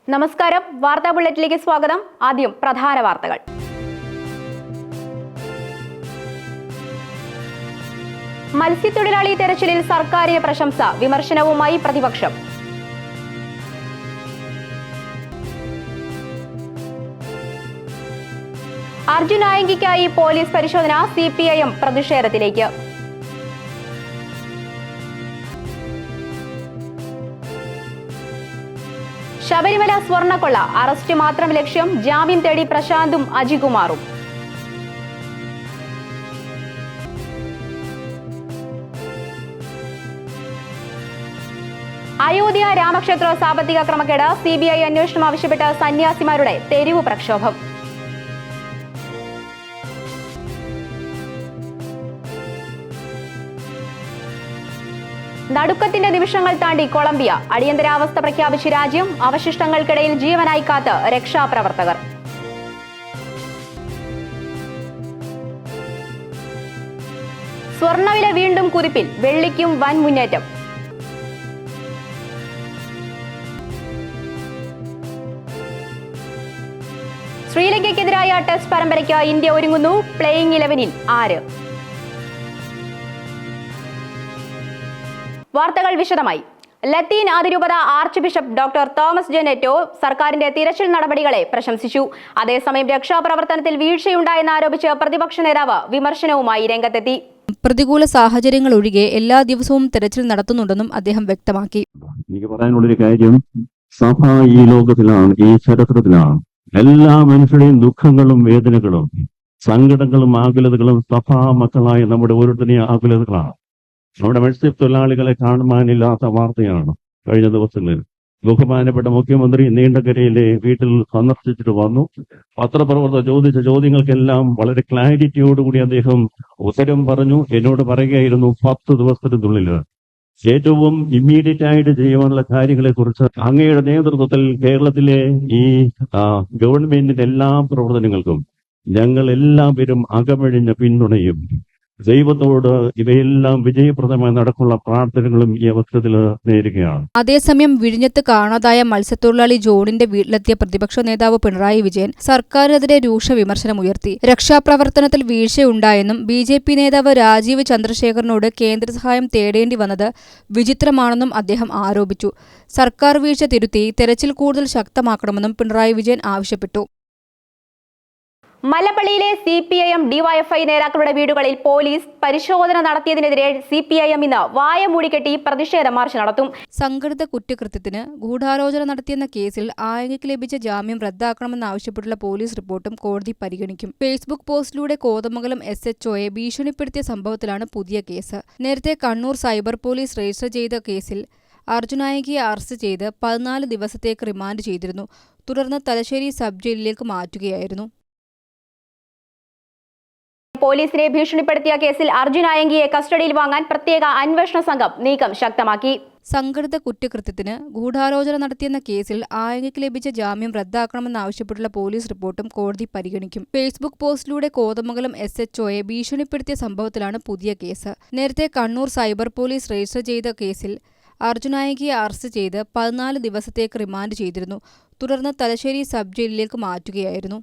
നമസ്കാരം, വാർത്താ ബുള്ളറ്റിലേക്ക് സ്വാഗതം. ആദ്യം പ്രധാന വാർത്തകൾ. മത്സ്യത്തൊഴിലാളി തെരച്ചിലിൽ സർക്കാരിന് പ്രശംസ, വിമർശനവുമായി പ്രതിപക്ഷം. അർജുൻ ആയങ്കിക്കായി പോലീസ് പരിശോധന, CPIM പ്രതിഷേധത്തിലേക്ക്. ശബരിമല സ്വർണ്ണക്കൊള്ള, അറസ്റ്റ് മാത്രം ലക്ഷ്യം, ജാമ്യം തേടി പ്രശാന്തും അജികുമാറും. അയോധ്യ രാമക്ഷേത്ര സാമ്പത്തിക ക്രമക്കേട്, CBI അന്വേഷണം ആവശ്യപ്പെട്ട് സന്യാസിമാരുടെ തെരുവ് പ്രക്ഷോഭം. നടുക്കത്തിന്റെ നിമിഷങ്ങൾ താണ്ടി കൊളംബിയ, അടിയന്തരാവസ്ഥ പ്രഖ്യാപിച്ച് രാജ്യം, അവശിഷ്ടങ്ങൾക്കിടയിൽ ജീവനായി കാത്ത് രക്ഷാപ്രവർത്തകർ. സ്വർണ്ണവില വീണ്ടും കുതിപ്പിൽ, വെള്ളിക്കും വൻ മുന്നേറ്റം. ശ്രീലങ്കയ്ക്കെതിരായ ടെസ്റ്റ് പരമ്പരയ്ക്ക് ഇന്ത്യ ഒരുങ്ങുന്നു. പ്ലേയിങ് 11-ൽ ആര്? വാർത്തകൾ വിശദമായി. ലത്തീൻ അതിരൂപത archbishop doctor Thomas J Netto സർക്കാരിന്റെ തിരച്ചിൽ നടപടികളെ പ്രശംസിച്ചു. അതേസമയം രക്ഷാപ്രവർത്തനത്തിൽ വീഴ്ചയുണ്ടായെന്ന് ആരോപിച്ച് പ്രതിപക്ഷ നേതാവ് വിമർശനവുമായി രംഗത്തെത്തി. പ്രതികൂല സാഹചര്യങ്ങൾ ഒഴികെ എല്ലാ ദിവസവും തെരച്ചിൽ നടത്തുന്നുണ്ടെന്നും അദ്ദേഹം വ്യക്തമാക്കി. എനിക്ക് പറയാനുള്ളൊരു കാര്യം, സഭ ഈ ലോകത്തിലാണ്, ഈ ചരിത്രത്തിലാണ്. എല്ലാ മനുഷ്യരുടെയും ദുഃഖങ്ങളും വേദനകളും സങ്കടങ്ങളും ആകുലതകളും സഭാ മക്കളായ നമ്മുടെ ഓരോരുത്തരെയും ആകുലതകളാണ്. നമ്മുടെ മത്സ്യത്തൊഴിലാളികളെ കാണുവാനില്ലാത്ത വാർത്തയാണ് കഴിഞ്ഞ ദിവസങ്ങളിൽ. ബഹുമാനപ്പെട്ട മുഖ്യമന്ത്രി നീണ്ടകരയിലെ വീട്ടിൽ സന്ദർശിച്ചിട്ട് വന്നു. പത്രപ്രവർത്തകർ ചോദിച്ച ചോദ്യങ്ങൾക്കെല്ലാം വളരെ ക്ലാരിറ്റിയോടുകൂടി അദ്ദേഹം ഉത്തരം പറഞ്ഞു. എന്നോട് പറയുകയായിരുന്നു, 10 ദിവസത്തിനുള്ളിൽ ഏറ്റവും ഇമ്മീഡിയറ്റ് ആയിട്ട് ചെയ്യുവാനുള്ള കാര്യങ്ങളെ കുറിച്ച് അങ്ങയുടെ നേതൃത്വത്തിൽ കേരളത്തിലെ ഈ ഗവൺമെന്റിന്റെ എല്ലാ പ്രവർത്തനങ്ങൾക്കും ഞങ്ങൾ എല്ലാവരും അകമഴിഞ്ഞ പിന്തുണയും ദൈവത്തോട് ഇവയെല്ലാം വിജയപ്രദമായി നടക്കുള്ള പ്രാർത്ഥനകളും ഈ അവസരത്തിൽ നേരുകയാണ്. അതേസമയം വിഴിഞ്ഞത്ത് കാണാതായ മത്സ്യത്തൊഴിലാളി ജോണിന്റെ വീട്ടിലെത്തിയ പ്രതിപക്ഷ നേതാവ് പിണറായി വിജയൻ സർക്കാരിനെതിരെ രൂക്ഷ വിമർശനമുയർത്തി. രക്ഷാപ്രവർത്തനത്തിൽ വീഴ്ചയുണ്ടായെന്നും BJP നേതാവ് രാജീവ് ചന്ദ്രശേഖറിനോട് കേന്ദ്ര സഹായം തേടേണ്ടി വന്നത് വിചിത്രമാണെന്നും അദ്ദേഹം ആരോപിച്ചു. സർക്കാർ വീഴ്ച തിരുത്തി തെരച്ചിൽ കൂടുതൽ ശക്തമാക്കണമെന്നും പിണറായി വിജയൻ ആവശ്യപ്പെട്ടു. മല്ലപ്പള്ളിയിലെ CPIM DYFI നേതാക്കളുടെ വീടുകളിൽ പോലീസ് പരിശോധന നടത്തിയതിനെതിരെ CPIM ഇന്ന് വായ മൂടിക്കെട്ടി പ്രതിഷേധ മാർച്ച് നടത്തും. സംഘടിത കുറ്റകൃത്യത്തിന് ഗൂഢാലോചന നടത്തിയെന്ന കേസിൽ ആയങ്കിക്ക് ലഭിച്ച ജാമ്യം റദ്ദാക്കണമെന്നാവശ്യപ്പെട്ടുള്ള പോലീസ് റിപ്പോർട്ടും കോടതി പരിഗണിക്കും. ഫേസ്ബുക്ക് പോസ്റ്റിലൂടെ കോതമംഗലം SHOയെ ഭീഷണിപ്പെടുത്തിയ സംഭവത്തിലാണ് പുതിയ കേസ്. നേരത്തെ കണ്ണൂർ സൈബർ പോലീസ് രജിസ്റ്റർ ചെയ്ത കേസിൽ അർജുൻ ആയങ്കിയെ അറസ്റ്റ് ചെയ്ത് 14 ദിവസത്തേക്ക് റിമാൻഡ് ചെയ്തിരുന്നു. തുടർന്ന് തലശ്ശേരി സബ് ജയിലിലേക്ക് മാറ്റുകയായിരുന്നു. പോലീസിനെ ഭീഷണിപ്പെടുത്തിയ കേസിൽ അർജുൻ ആയങ്കിയെ കസ്റ്റഡിയിൽ വാങ്ങാൻ പ്രത്യേക അന്വേഷണ സംഘം നീക്കം ശക്തമാക്കി. സംഘടിത കുറ്റകൃത്യത്തിന് ഗൂഢാലോചന നടത്തിയെന്ന കേസിൽ ആയങ്കിക്ക് ലഭിച്ച ജാമ്യം റദ്ദാക്കണമെന്നാവശ്യപ്പെട്ടുള്ള പോലീസ് റിപ്പോർട്ടും കോടതി പരിഗണിക്കും. ഫേസ്ബുക്ക് പോസ്റ്റിലൂടെ കോതമംഗലം SHOയെ ഭീഷണിപ്പെടുത്തിയ സംഭവത്തിലാണ് പുതിയ കേസ്. നേരത്തെ കണ്ണൂർ സൈബർ പോലീസ് രജിസ്റ്റർ ചെയ്ത കേസിൽ അർജുൻ ആയങ്കിയെ അറസ്റ്റ് ചെയ്ത് 14 ദിവസത്തേക്ക് റിമാൻഡ് ചെയ്തിരുന്നു. തുടർന്ന് തലശ്ശേരി സബ് ജയിലിലേക്ക് മാറ്റുകയായിരുന്നു.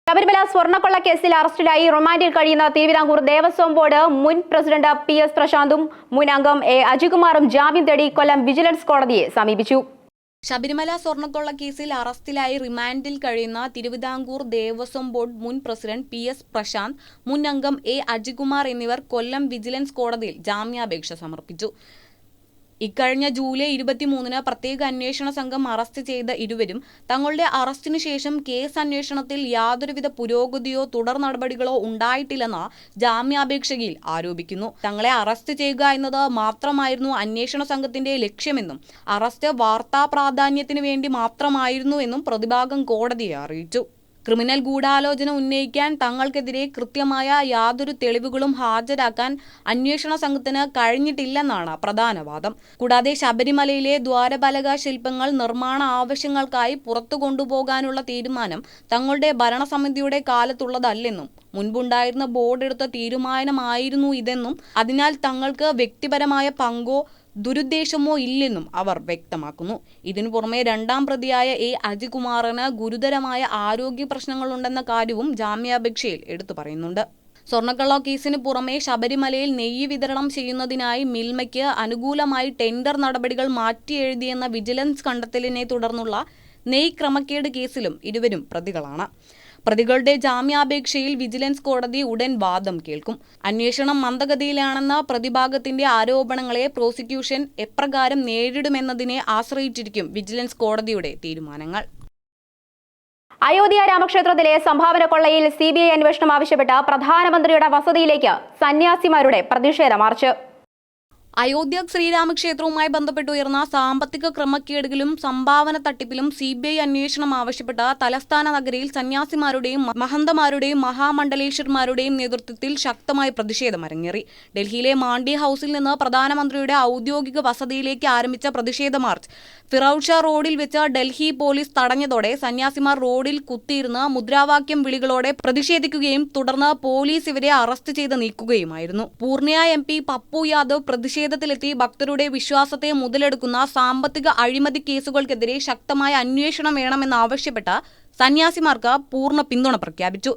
ശബരിമല സ്വർണ്ണക്കൊള്ള കേസിൽ അറസ്റ്റിലായി റിമാൻഡിൽ കഴിയുന്ന തിരുവിതാംകൂർ ദേവസ്വം ബോർഡ് മുൻ പ്രസിഡന്റ് PS പ്രശാന്തും മുൻ അംഗം A അജികുമാറും ജാമ്യം തേടി കൊല്ലം വിജിലൻസ് കോടതിയെ സമീപിച്ചു. ശബരിമല സ്വർണ്ണക്കൊള്ള കേസിൽ അറസ്റ്റിലായി റിമാൻഡിൽ കഴിയുന്ന തിരുവിതാംകൂർ ദേവസ്വം ബോർഡ് മുൻ പ്രസിഡന്റ് PS പ്രശാന്ത്, മുൻ അംഗം A അജികുമാർ എന്നിവർ കൊല്ലം വിജിലൻസ് കോടതിയിൽ ജാമ്യാപേക്ഷ സമർപ്പിച്ചു. ഇക്കഴിഞ്ഞ ജൂലൈ 23-ന് പ്രത്യേക അന്വേഷണ സംഘം അറസ്റ്റ് ചെയ്ത ഇരുവരും തങ്ങളുടെ അറസ്റ്റിനു ശേഷം കേസ് അന്വേഷണത്തിൽ യാതൊരുവിധ പുരോഗതിയോ തുടർ നടപടികളോ ഉണ്ടായിട്ടില്ലെന്ന് ജാമ്യാപേക്ഷയിൽ ആരോപിക്കുന്നു. തങ്ങളെ അറസ്റ്റ് ചെയ്യുക എന്നത് മാത്രമായിരുന്നു അന്വേഷണ സംഘത്തിന്റെ ലക്ഷ്യമെന്നും അറസ്റ്റ് വാർത്താ പ്രാധാന്യത്തിനു വേണ്ടി മാത്രമായിരുന്നു എന്നും പ്രതിഭാഗം കോടതിയെ അറിയിച്ചു. ക്രിമിനൽ ഗൂഢാലോചന ഉന്നയിക്കാൻ തങ്ങൾക്കെതിരെ കൃത്യമായ യാതൊരു തെളിവുകളും ഹാജരാക്കാൻ അന്വേഷണ സംഘത്തിന് കഴിഞ്ഞിട്ടില്ലെന്നാണ് പ്രധാന വാദം. കൂടാതെ ശബരിമലയിലെ ദ്വാരപാലക ശില്പങ്ങൾ നിർമ്മാണ ആവശ്യങ്ങൾക്കായി പുറത്തു കൊണ്ടുപോകാനുള്ള തീരുമാനം തങ്ങളുടെ ഭരണസമിതിയുടെ കാലത്തുള്ളതല്ലെന്നും മുൻപുണ്ടായിരുന്ന ബോർഡ് എടുത്ത തീരുമാനമായിരുന്നു ഇതെന്നും അതിനാൽ തങ്ങൾക്ക് വ്യക്തിപരമായ പങ്കോ ദുരുദ്ദേശമോ ഇല്ലെന്നും അവർ വ്യക്തമാക്കുന്നു. ഇതിനു പുറമെ രണ്ടാം പ്രതിയായ എ അജികുമാറിന് ഗുരുതരമായ ആരോഗ്യ പ്രശ്നങ്ങളുണ്ടെന്ന കാര്യവും ജാമ്യാപേക്ഷയിൽ എടുത്തു പറയുന്നുണ്ട്. സ്വർണ്ണക്കള്ള കേസിന് പുറമെ ശബരിമലയിൽ നെയ്യ് വിതരണം ചെയ്യുന്നതിനായി മിൽമയ്ക്ക് അനുകൂലമായി ടെൻഡർ നടപടികൾ മാറ്റിയെഴുതിയെന്ന വിജിലൻസ് കണ്ടെത്തലിനെ തുടർന്നുള്ള നെയ്യ് ക്രമക്കേട് കേസിലും ഇരുവരും പ്രതികളാണ്. പ്രതികളുടെ ജാമ്യാപേക്ഷയിൽ വിജിലൻസ് കോടതി ഉടൻ വാദം കേൾക്കും. അന്വേഷണം മന്ദഗതിയിലാണെന്ന പ്രതിഭാഗത്തിന്റെ ആരോപണങ്ങളെ പ്രോസിക്യൂഷൻ എപ്രകാരം നേരിടുമെന്നതിനെ ആശ്രയിച്ചിരിക്കും വിജിലൻസ് കോടതിയുടെ തീരുമാനങ്ങൾ. അയോധ്യ രാമക്ഷേത്രത്തിലെ സംഭാവന കൊള്ളയിൽ CBI അന്വേഷണം ആവശ്യപ്പെട്ട് പ്രധാനമന്ത്രിയുടെ വസതിയിലേക്ക് സന്യാസിമാരുടെ പ്രതിഷേധ മാർച്ച്. അയോധ്യ ശ്രീരാമക്ഷേത്രവുമായി ബന്ധപ്പെട്ട് ഉയർന്ന സാമ്പത്തിക ക്രമക്കേടുകളും സംഭാവന തട്ടിപ്പിലും CBI അന്വേഷണം ആവശ്യപ്പെട്ട തലസ്ഥാന നഗരിയിൽ സന്യാസിമാരുടെയും മഹന്തമാരുടെയും മഹാമണ്ഡലേശ്വരന്മാരുടെയും നേതൃത്വത്തിൽ ശക്തമായ പ്രതിഷേധം അരങ്ങേറി. ഡൽഹിയിലെ മാണ്ഡി ഹൌസിൽ നിന്ന് പ്രധാനമന്ത്രിയുടെ ഔദ്യോഗിക വസതിയിലേക്ക് ആരംഭിച്ച പ്രതിഷേധ മാർച്ച് ഫിറോസ് ഷാ റോഡിൽ വെച്ച് ഡൽഹി പോലീസ് തടഞ്ഞതോടെ സന്യാസിമാർ റോഡിൽ കുത്തിയിരുന്ന് മുദ്രാവാക്യം വിളികളോടെ പ്രതിഷേധിക്കുകയും തുടർന്ന് പോലീസ് ഇവരെ അറസ്റ്റ് ചെയ്ത് നീക്കുകയുമായിരുന്നു. പൂർണിയ MP പപ്പു യാദവ് പ്രതിഷേധത്തിലെത്തി ഭക്തരുടെ വിശ്വാസത്തെ മുതലെടുക്കുന്ന സാമ്പത്തിക അഴിമതി കേസുകൾക്കെതിരെ ശക്തമായ അന്വേഷണം വേണമെന്നാവശ്യപ്പെട്ട സന്യാസിമാർക്ക് പൂർണ്ണ പിന്തുണ പ്രഖ്യാപിച്ചു.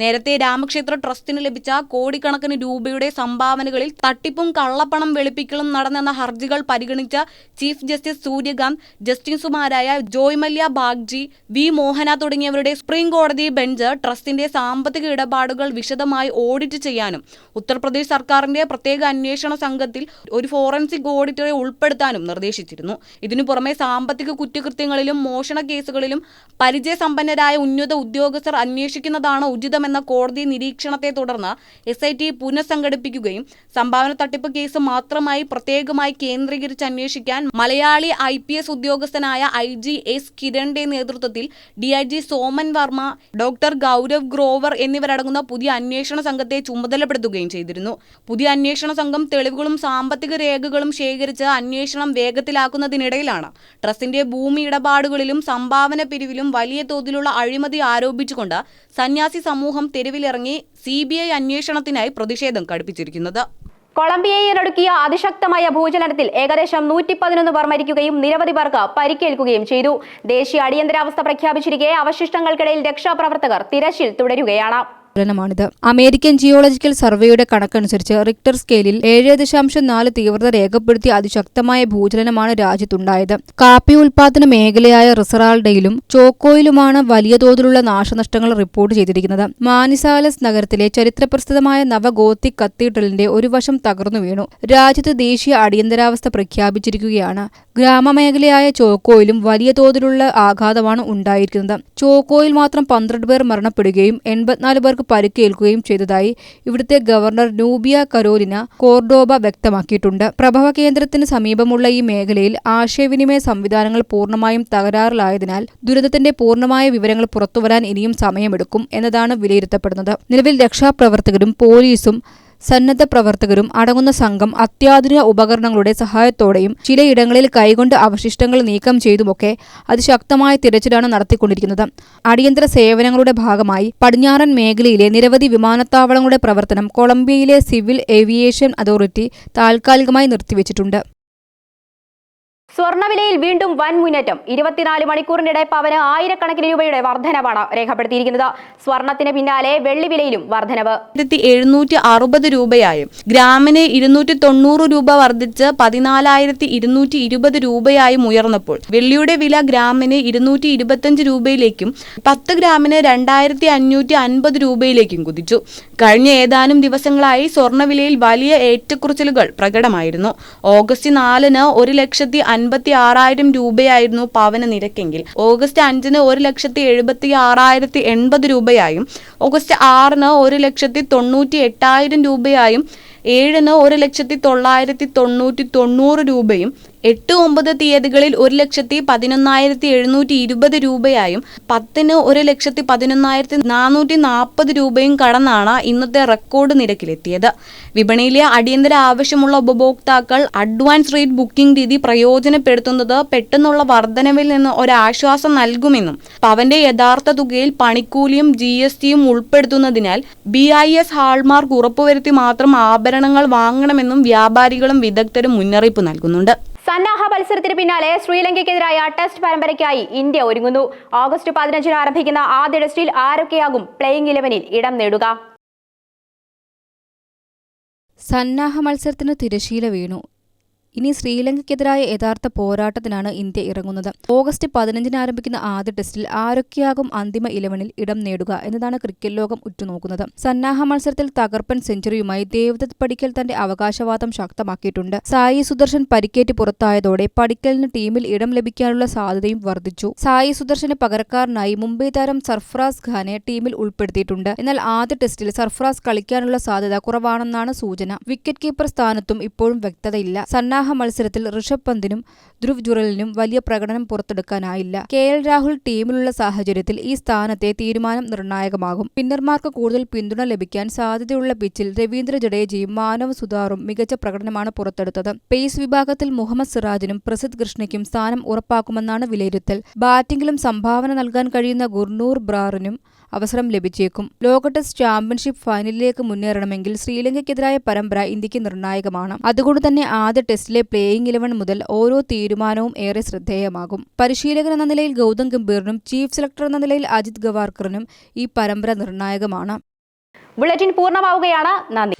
നേരത്തെ രാമക്ഷേത്ര ട്രസ്റ്റിന് ലഭിച്ച കോടിക്കണക്കിന് രൂപയുടെ സംഭാവനകളിൽ തട്ടിപ്പും കള്ളപ്പണം വെളുപ്പിക്കലും നടന്നെന്ന ഹർജികൾ പരിഗണിച്ച ചീഫ് ജസ്റ്റിസ് സൂര്യകാന്ത്, ജസ്റ്റിസുമാരായ ജോയ് മല്യ ബാഗ്ചി, V മോഹന തുടങ്ങിയവരുടെ സുപ്രീം കോടതി ബെഞ്ച് ട്രസ്റ്റിന്റെ സാമ്പത്തിക ഇടപാടുകൾ വിശദമായി ഓഡിറ്റ് ചെയ്യാനും ഉത്തർപ്രദേശ് സർക്കാരിന്റെ പ്രത്യേക അന്വേഷണ സംഘത്തിൽ ഒരു ഫോറൻസിക് ഓഡിറ്ററെ ഉൾപ്പെടുത്താനും നിർദ്ദേശിച്ചിരുന്നു. ഇതിനു പുറമെ സാമ്പത്തിക കുറ്റകൃത്യങ്ങളിലും മോഷണ കേസുകളിലും പരിചയസമ്പന്നരായ ഉന്നത ഉദ്യോഗസ്ഥർ അന്വേഷിക്കുന്നതാണ് ഉചിതമെന്ന കോടതി നിരീക്ഷണത്തെ തുടർന്ന് SIT പുനഃസംഘടിപ്പിക്കുകയും സംഭാവന തട്ടിപ്പ് കേസ് മാത്രമായി പ്രത്യേകമായി കേന്ദ്രീകരിച്ച് അന്വേഷിക്കാൻ മലയാളി IPS ഉദ്യോഗസ്ഥനായ IG S കിരണിന്റെ നേതൃത്വത്തിൽ DIG സോമൻ വർമ്മ, ഡോക്ടർ ഗൗരവ് ഗ്രോവർ എന്നിവരടങ്ങുന്ന പുതിയ അന്വേഷണ സംഘത്തെ ചുമതലപ്പെടുത്തുകയും ചെയ്തിരുന്നു. പുതിയ അന്വേഷണ സംഘം തെളിവുകളും സാമ്പത്തിക രേഖകളും ശേഖരിച്ച് അന്വേഷണം വേഗത്തിലാക്കുന്നതിനിടയിലാണ് ട്രസ്റ്റിന്റെ ഭൂമി ഇടപാടുകളിലും സംഭാവന പിരിവിലും വലിയ തോതിലുള്ള അഴിമതി ആരോപിച്ചുകൊണ്ട് സന്യാസി സമൂഹം തെരുവിലിറങ്ങി CBI അന്വേഷണത്തിനായി പ്രതിഷേധം കടുപ്പിച്ചിരിക്കുന്നത്. കൊളംബിയയിലൊടുക്കിയ അതിശക്തമായ ഭൂചലനത്തിൽ ഏകദേശം 111 പേർ മരിക്കുകയും നിരവധി പേർക്ക് പരിക്കേൽക്കുകയും ചെയ്തു. ദേശീയ അടിയന്തരാവസ്ഥ പ്രഖ്യാപിച്ചിരിക്കെ അവശിഷ്ടങ്ങൾക്കിടയിൽ രക്ഷാപ്രവർത്തകർ തിരച്ചിൽ തുടരുകയാണ്. ാണിത്. അമേരിക്കൻ ജിയോളജിക്കൽ സർവേയുടെ കണക്കനുസരിച്ച് റിക്ടർ സ്കെയിലിൽ 7.4 തീവ്രത രേഖപ്പെടുത്തിയ അതിശക്തമായ ഭൂചലനമാണ് രാജ്യത്തുണ്ടായത്. കാപ്പി ഉൽപാദന മേഖലയായ റിസറാൾഡയിലും ചോക്കോയിലുമാണ് വലിയ തോതിലുള്ള നാശനഷ്ടങ്ങൾ റിപ്പോർട്ട് ചെയ്തിരിക്കുന്നത്. മാനിസാലസ് നഗരത്തിലെ ചരിത്രപ്രസിദ്ധമായ നവഗോത്തിക് കത്തീഡ്രലിന്റെ ഒരു വശം തകർന്നു വീണു. രാജ്യത്ത് ദേശീയ അടിയന്തരാവസ്ഥ പ്രഖ്യാപിച്ചിരിക്കുകയാണ്. ഗ്രാമമേഖലയായ ചോക്കോയിലും വലിയ തോതിലുള്ള ആഘാതമാണ് ഉണ്ടായിരിക്കുന്നത്. ചോക്കോയിൽ മാത്രം 12 പേർ മരണപ്പെടുകയും 84 പേർക്ക് പരിക്കേൽക്കുകയും ചെയ്തതായി ഇവിടുത്തെ ഗവർണർ നൂബിയ കരോലിന കോർഡോബ വ്യക്തമാക്കിയിട്ടുണ്ട്. പ്രഭവ കേന്ദ്രത്തിന് സമീപമുള്ള ഈ മേഖലയിൽ ആശയവിനിമയ സംവിധാനങ്ങൾ പൂർണ്ണമായും തകരാറിലായതിനാൽ ദുരന്തത്തിന്റെ പൂർണ്ണമായ വിവരങ്ങൾ പുറത്തുവരാൻ ഇനിയും സമയമെടുക്കും എന്നതാണ് വിലയിരുത്തപ്പെടുന്നത്. നിലവിൽ രക്ഷാപ്രവർത്തകരും പോലീസും സന്നദ്ധ പ്രവർത്തകരും അടങ്ങുന്ന സംഘം അത്യാധുനിക ഉപകരണങ്ങളുടെ സഹായത്തോടെയും ചിലയിടങ്ങളിൽ കൈകൊണ്ട് അവശിഷ്ടങ്ങൾ നീക്കം ചെയ്തുമൊക്കെ അതിശക്തമായ തിരച്ചിലാണ് നടത്തിക്കൊണ്ടിരിക്കുന്നത്. അടിയന്തര സേവനങ്ങളുടെ ഭാഗമായി പടിഞ്ഞാറൻ മേഖലയിലെ നിരവധി വിമാനത്താവളങ്ങളുടെ പ്രവർത്തനം കൊളംബിയയിലെ സിവിൽ ഏവിയേഷൻ അതോറിറ്റി താൽക്കാലികമായി നിർത്തിവെച്ചിട്ടുണ്ട്. സ്വർണ്ണവിലയിൽ വീണ്ടും വൻ മുന്നേറ്റം. 24 മണിക്കൂറിനിടെ പവന് ആയിരക്കണക്കിന് രൂപയുടെ വർധനവാണ് രേഖപ്പെടുത്തിയിരിക്കുന്നത്. സ്വർണത്തിന് പിന്നാലെ വെള്ളി വിലയിലും വർധനവ്. 1760 രൂപയായും ഗ്രാമിന് 290 രൂപ വർദ്ധിച്ച് 14,220 രൂപയായും ഉയർന്നപ്പോൾ വെള്ളിയുടെ വില ഗ്രാമിന് 225 രൂപയിലേക്കും 10 ഗ്രാമിന് 2,550 രൂപയിലേക്കും കുതിച്ചു. കഴിഞ്ഞ ഏതാനും ദിവസങ്ങളായി സ്വർണ്ണവിലയിൽ വലിയ ഏറ്റക്കുറച്ചിലുകൾ പ്രകടമായിരുന്നു. ഓഗസ്റ്റ് 4-ന് 1,56,000 രൂപയായിരുന്നു പവന് നിരക്കെങ്കിൽ ഓഗസ്റ്റ് 5-ന് 1,76,080 രൂപയായും ഓഗസ്റ്റ് 6-ന് 1,98,000 രൂപയായും 7-ന് 1,09,90 രൂപയും 8, 9 തീയതികളിൽ 1,11,720 രൂപയായും 10-ന് 1,11,440 രൂപയും കടന്നാണ് ഇന്നത്തെ റെക്കോർഡ് നിരക്കിലെത്തിയത്. വിപണിയിലെ അടിയന്തര ആവശ്യമുള്ള ഉപഭോക്താക്കൾ അഡ്വാൻസ് റേറ്റ് ബുക്കിംഗ് രീതി പ്രയോജനപ്പെടുത്തുന്നത് പെട്ടെന്നുള്ള വർധനവിൽ നിന്ന് ഒരാശ്വാസം നൽകുമെന്നും പവന്റെ യഥാർത്ഥ തുകയിൽ പണിക്കൂലിയും GSTയും ഉൾപ്പെടുത്തുന്നതിനാൽ BIS ഹാൾമാർക്ക് ഉറപ്പുവരുത്തി മാത്രം ആഭരണങ്ങൾ വാങ്ങണമെന്നും വ്യാപാരികളും വിദഗ്ധരും മുന്നറിയിപ്പ് നൽകുന്നുണ്ട്. സന്നാഹ മത്സരത്തിന് പിന്നാലെ ശ്രീലങ്കയ്ക്കെതിരായ ടെസ്റ്റ് പരമ്പരയ്ക്കായി ഇന്ത്യ ഒരുങ്ങുന്നു. ഓഗസ്റ്റ് 15-ന് ആരംഭിക്കുന്ന ആദ്യ ടെസ്റ്റിൽ ആരൊക്കെയാകും പ്ലേയിങ് 11-ൽ ഇടം നേടുക? സന്നാഹ മത്സരത്തിന് തിരശീല വീണു. ഇനി ശ്രീലങ്കയ്ക്കെതിരായ യഥാർത്ഥ പോരാട്ടത്തിനാണ് ഇന്ത്യ ഇറങ്ങുന്നത്. ഓഗസ്റ്റ് 15-ന് ആരംഭിക്കുന്ന ആദ്യ ടെസ്റ്റിൽ ആരൊക്കെയാകും അന്തിമ 11-ൽ ഇടം നേടുക എന്നതാണ് ക്രിക്കറ്റ് ലോകം ഉറ്റുനോക്കുന്നത്. സന്നാഹ മത്സരത്തിൽ തകർപ്പൻ സെഞ്ചുറിയുമായി ദേവദത്ത് പടിക്കൽ തന്റെ അവകാശവാദം ശക്തമാക്കിയിട്ടുണ്ട്. സായി സുദർശൻ പരിക്കേറ്റ് പുറത്തായതോടെ പടിക്കലിന് ടീമിൽ ഇടം ലഭിക്കാനുള്ള സാധ്യതയും വർദ്ധിച്ചു. സായി സുദർശന് പകരക്കാരനായി മുംബൈ താരം സർഫറാസ് ഖാനെ ടീമിൽ ഉൾപ്പെടുത്തിയിട്ടുണ്ട്. എന്നാൽ ആദ്യ ടെസ്റ്റിൽ സർഫറാസ് കളിക്കാനുള്ള സാധ്യത കുറവാണെന്നാണ് സൂചന. വിക്കറ്റ് കീപ്പർ സ്ഥാനത്തും ഇപ്പോഴും വ്യക്തതയില്ല. സന്നാഹ മത്സരത്തിൽ ഋഷഭ് പന്തിനും ധ്രുവ് ജുറലിനും വലിയ പ്രകടനം പുറത്തെടുക്കാനായില്ല. KL രാഹുൽ ടീമിലുള്ള സാഹചര്യത്തിൽ ഈ സ്ഥാനത്തെ തീരുമാനം നിർണായകമാകും. സ്പിന്നർമാർക്ക് കൂടുതൽ പിന്തുണ ലഭിക്കാൻ സാധ്യതയുള്ള പിച്ചിൽ രവീന്ദ്ര ജഡേജയും മാനവ് സുതാറും മികച്ച പ്രകടനമാണ് പുറത്തെടുത്തത്. പേസ് വിഭാഗത്തിൽ മുഹമ്മദ് സിറാജിനും പ്രസിദ്ധ് കൃഷ്ണയ്ക്കും സ്ഥാനം ഉറപ്പാക്കുമെന്നാണ് വിലയിരുത്തൽ. ബാറ്റിംഗിലും സംഭാവന നൽകാൻ കഴിയുന്ന ഗുർനൂർ ബ്രാറിനും അവസരം ലഭിച്ചേക്കും. ലോക ടെസ്റ്റ് ചാമ്പ്യൻഷിപ്പ് ഫൈനലിലേക്ക് മുന്നേറണമെങ്കിൽ ശ്രീലങ്കയ്ക്കെതിരായ പരമ്പര ഇന്ത്യക്ക് നിർണായകമാണ്. അതുകൊണ്ട് തന്നെ ആദ്യ ടെസ്റ്റിലെ പ്ലേയിങ് 11 മുതൽ ഓരോ തീരുമാനവും ഏറെ ശ്രദ്ധേയമാകും. പരിശീലകൻ എന്ന നിലയിൽ ഗൗതം ഗംഭീറിനും ചീഫ് സെലക്ടർ എന്ന നിലയിൽ അജിത് ഗവാർക്കറിനും ഈ പരമ്പര നിർണായകമാണ്. ബുള്ളറ്റിൻ പൂർണ്ണമാവുകയാണ്. നന്ദി.